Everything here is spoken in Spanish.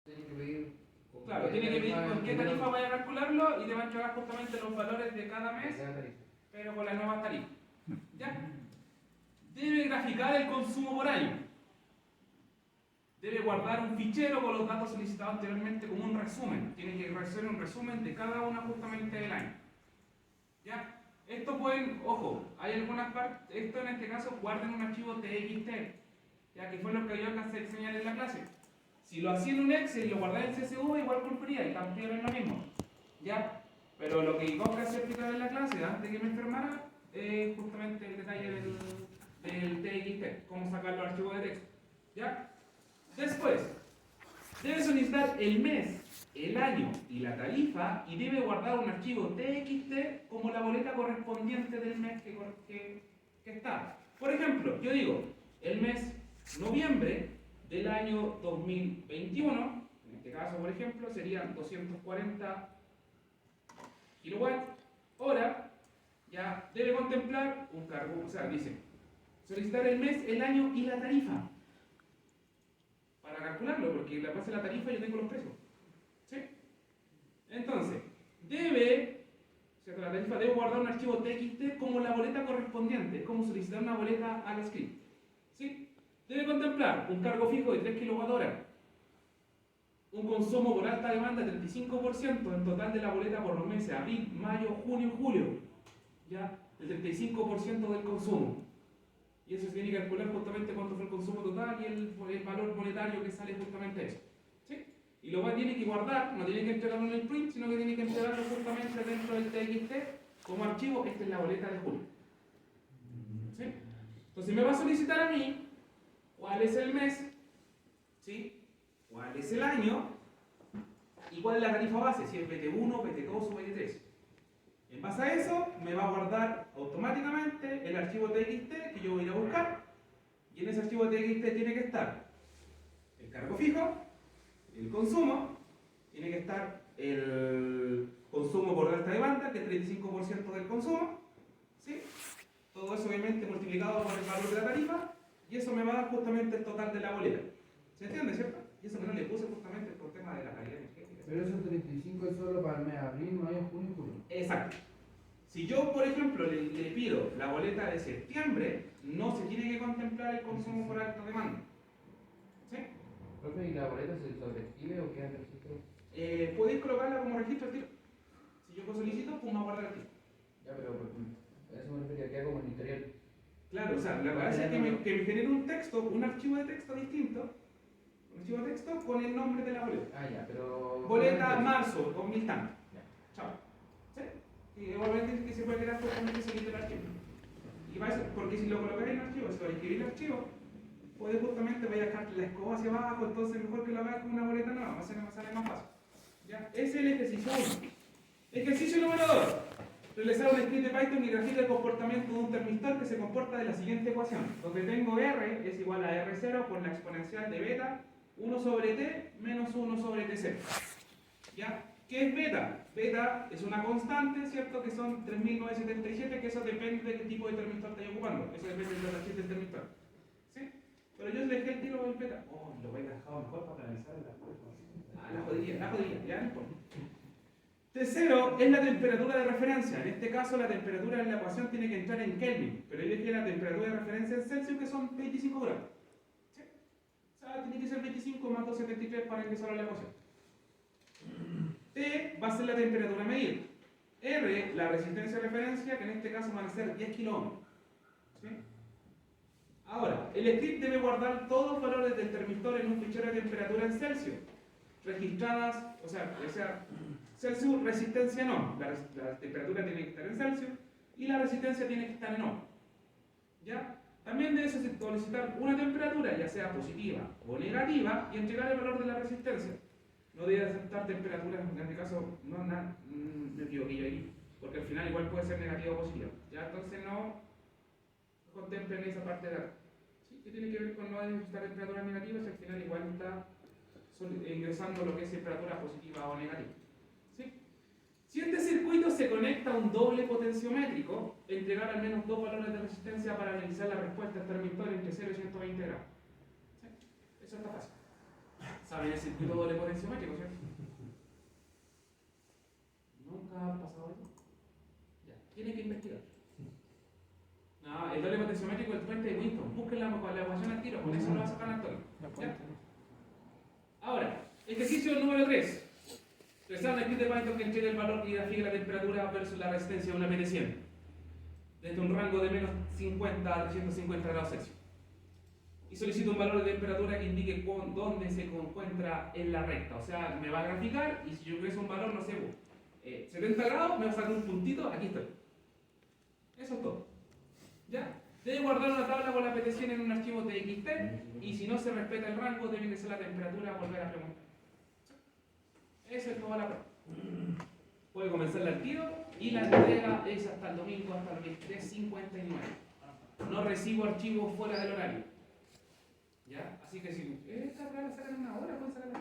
Tiene que pedir. Claro, tiene que pedir con qué tarifa vaya a calcularlo y te va a entregar justamente los valores de cada mes, pero con las nuevas tarifas. ¿Ya? Debe graficar el consumo por año. Debe guardar un fichero con los datos solicitados anteriormente como un resumen. Tiene que hacer un resumen de cada una justamente del año. ¿Ya? Esto pueden, ojo, hay algunas partes, esto en este caso guarden un archivo TXT, ya que fue lo que yo alcancé a enseñar en la clase. Si lo hacía en un Excel y lo guardaba en CSV, igual cumpliría, y también es lo mismo. ¿Ya? Pero lo que yo alcancé a explicar en la clase, antes de que me enfermara, es justamente el detalle del TXT, cómo sacar los archivos de texto. ¿Ya? Después, debe solicitar el mes, el año y la tarifa y debe guardar un archivo TXT como la boleta correspondiente del mes que está. Por ejemplo, yo digo, el mes noviembre del año 2021, en este caso por ejemplo, serían 240 kilowatts hora, ya debe contemplar un cargo, o sea, dice, solicitar el mes, el año y la tarifa. Para calcularlo, porque la base de la tarifa yo tengo los precios. ¿Sí? Entonces, la tarifa debe guardar un archivo TXT como la boleta correspondiente, es como solicitar una boleta al script. ¿Sí? Debe contemplar un cargo fijo de 3 kWh, un consumo por alta demanda de 35% en total de la boleta por los meses abril, mayo, junio y julio. ¿Ya? El 35% del consumo. Y eso se tiene que calcular justamente cuánto fue el consumo total y el valor monetario que sale justamente eso. ¿Sí? Y lo cual tiene que guardar, no tiene que entregarlo en el print, sino que tiene que entregarlo justamente dentro del TXT como archivo. Esta es la boleta de julio. ¿Sí? Entonces me va a solicitar a mí cuál es el mes, ¿sí? Cuál es el año y cuál es la tarifa base, si es BT1, BT2 o BT3. En base a eso, me va a guardar automáticamente el archivo TXT que yo voy a ir a buscar. Y en ese archivo TXT tiene que estar el cargo fijo, el consumo, tiene que estar el consumo por alta demanda, que es el 35% del consumo. ¿Sí? Todo eso obviamente multiplicado por el valor de la tarifa. Y eso me va a dar justamente el total de la boleta. ¿Se entiende, cierto? Y eso que no le puse justamente por tema de la calidad energética. Pero esos 35 es solo para el mes abril, mayo, junio y julio. Exacto. Si yo, por ejemplo, le pido la boleta de septiembre, no se tiene que contemplar el consumo por alta demanda. ¿Sí? Profe, ¿y la boleta se sobrescribe o queda en registro? Podéis colocarla como registro al tiro. Si yo solicito, pues me guarda el tiro. Ya, pero a eso me refería, queda como en historial. Claro, o sea, la verdad es que me genere un texto, un archivo de texto distinto, un archivo de texto con el nombre de la boleta. Ah, ya, pero... Boleta marzo, 2000 tanto. Ya. Chao. ¿Sí? Y igualmente que se puede crear justamente solito el archivo. Y va a ser, porque si lo colocáis en el archivo, si lo escribís el archivo, puede justamente vaya a dejar la escoba hacia abajo, entonces mejor que lo hagas con una boleta nueva, va a ser más fácil. ¿Ya? Ese es el ejercicio 1. Ejercicio número 2. Realizar un script de Python y grafica el comportamiento de un termistor que se comporta de la siguiente ecuación, donde tengo R es igual a R0 por la exponencial de beta 1 sobre t menos 1 sobre t0. ¿Ya? ¿Qué es beta? Beta es una constante, ¿cierto? Que son 3977, que eso depende de qué tipo de termistor estáis ocupando. Eso depende del datasheet del termistor. ¿Sí? Pero yo le dejé el tiro del beta. Oh, lo voy a dejar mejor para analizar la jodilla, ya no importa. Tercero, es la temperatura de referencia. En este caso, la temperatura en la ecuación tiene que entrar en Kelvin, pero yo dejé la temperatura de referencia en Celsius, que son 25 grados. ¿Sí? O sea, tiene que ser 25 más 273 para ingresar a la ecuación. T va a ser la temperatura a medir. R, la resistencia de referencia, que en este caso van a ser 10 kiloohms. ¿Sí? Ahora, el script debe guardar todos los valores del termistor en un fichero de temperatura en Celsius, registradas, o sea, Celsius resistencia en ohm. La temperatura tiene que estar en Celsius y la resistencia tiene que estar en ohm. ¿Ya? También debe solicitar una temperatura, ya sea positiva o negativa, y entregar el valor de la resistencia. No debe aceptar temperaturas, en este caso, me equivoqué yo ahí, porque al final igual puede ser negativa o positiva. ¿Ya? Entonces no contemplen esa parte de acá. ¿Sí? ¿Qué tiene que ver con no necesitar temperaturas negativas? Si al final igual está ingresando lo que es temperatura positiva o negativa. ¿Sí? Si este circuito se conecta a un doble potenciométrico, entregar al menos dos valores de resistencia para analizar la respuesta del termistor entre 0 y 120 grados. ¿Sí? Eso está fácil. ¿Saben el circuito doble potenciométrico, cierto? ¿Nunca ha pasado eso? Ya, tienen que investigar. No, el doble potenciométrico del puente de Winton. Busquen la ecuación al tiro, con eso lo va a sacar Antonio. ¿Ya? Ahora, ejercicio número 3. Resuelvan el kit de Python que entregue el valor y grafique la temperatura versus la resistencia de una PT100 desde un rango de menos 50 a 350 grados Celsius. Y solicito un valor de temperatura que indique dónde se encuentra en la recta. O sea, me va a graficar y si yo ingreso un valor, no sé, 70 grados, me va a sacar un puntito, aquí estoy. Eso es todo. ¿Ya? Debe guardar una tabla con la PT100 en un archivo TXT y si no se respeta el rango, debe ingresar la temperatura, volver a preguntar. Eso es toda la prueba. Puede comenzar al tiro y la entrega es hasta el domingo, hasta las 23:59. No recibo archivos fuera del horario. ¿Ya? Así que si esta prueba la sacan en una hora, pueden sacarla.